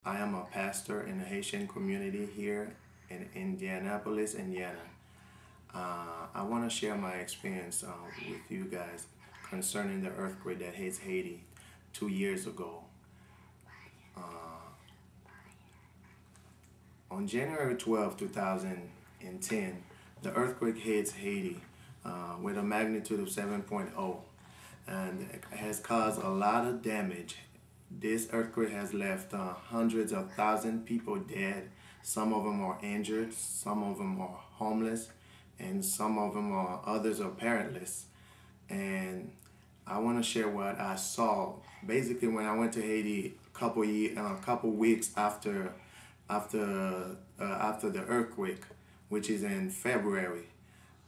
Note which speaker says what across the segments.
Speaker 1: I am a pastor in the Haitian community here in Indianapolis, Indiana. I want to share my experience with you guys concerning the earthquake that hit Haiti 2 years ago. On January 12, 2010, the earthquake hits Haiti with a magnitude of 7.0 and has caused a lot of damage. This earthquake has left hundreds of thousands of people dead. Some of them are injured, some of them are homeless, and some of them are others are parentless. And I want to share what I saw. Basically, when I went to Haiti a couple weeks after the earthquake, which is in February,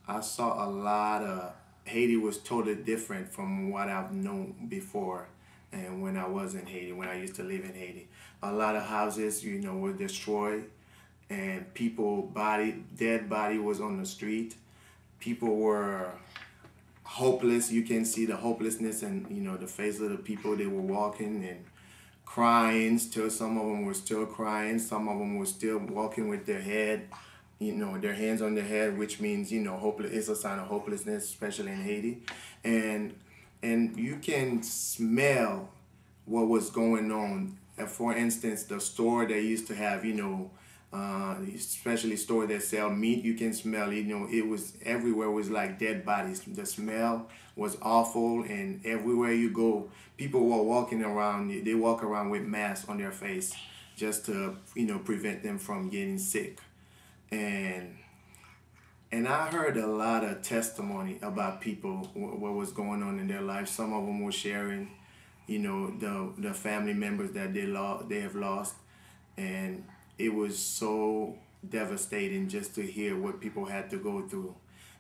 Speaker 1: I saw a lot of Haiti was totally different from what I've known before. And when I was in Haiti, when I used to live in Haiti, a lot of houses, were destroyed, and dead body was on the street. People were hopeless. You can see the hopelessness and the face of the people. They were walking and crying. Still, some of them were still crying. Some of them were still walking with their head, their hands on their head, which means hopeless. It's a sign of hopelessness, especially in Haiti, and you can smell what was going on. For instance, the store they used to have, especially store that sell meat, you can smell, it was everywhere was like dead bodies. The smell was awful, and everywhere you go, people were walking around. They walk around with masks on their face just to, prevent them from getting sick. And and I heard a lot of testimony about people, what was going on in their life. Some of them were sharing, the family members that they have lost, and it was so devastating just to hear what people had to go through,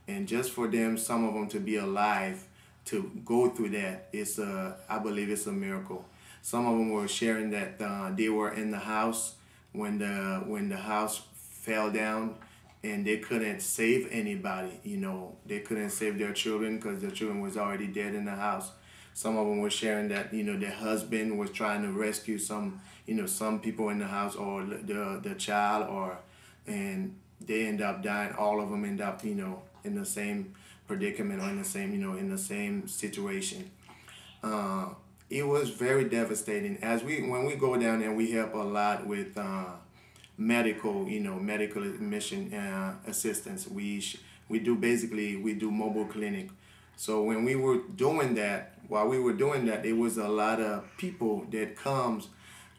Speaker 1: and just for them, some of them to be alive to go through that, I believe it's a miracle. Some of them were sharing that they were in the house when the house fell down, and they couldn't save anybody. They couldn't save their children because their children was already dead in the house. Some of them were sharing that their husband was trying to rescue some people in the house, or the child, and they end up dying. All of them end up in the same predicament, or in the same situation. It was very devastating. When we go down there, we help a lot with medical admission assistance. We do mobile clinic. So when we were doing that, while we were doing that, there was a lot of people that comes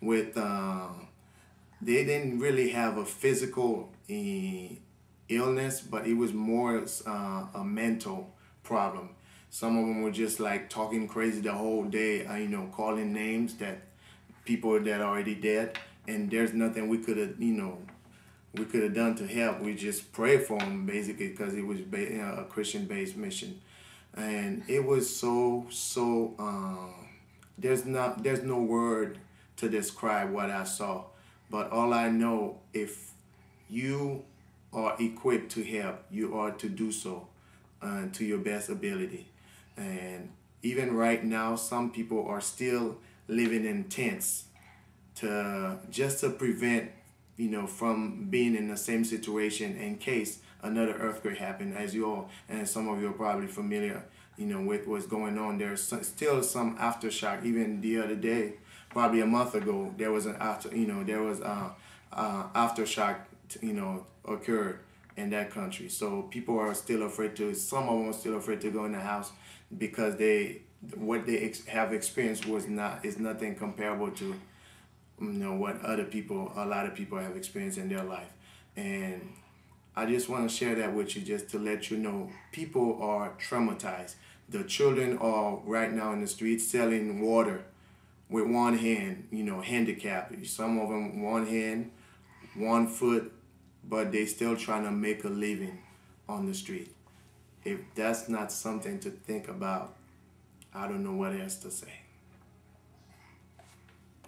Speaker 1: with they didn't really have a physical illness, but it was more a mental problem. Some of them were just like talking crazy the whole day, calling names that people that are already dead, and there's nothing we could have done to help. We just prayed for them basically, because it was a Christian-based mission, and it was so. There's no word to describe what I saw, but all I know, if you are equipped to help, you are to do so to your best ability. And even right now, some people are still living in tents just to prevent from being in the same situation in case another earthquake happened. As you all and some of you are probably familiar with what's going on. There's still some aftershock. Even the other day, probably a month ago, there was aftershock occurred in that country. So people are still afraid to. Some of them are still afraid to go in the house, because what they have experienced is nothing comparable to what a lot of people have experienced in their life. And I just want to share that with you, just to let you know, people are traumatized. The children are right now in the streets selling water with one hand, handicapped. Some of them one hand, one foot, but they still trying to make a living on the street. If that's not something to think about, I don't know what else to say.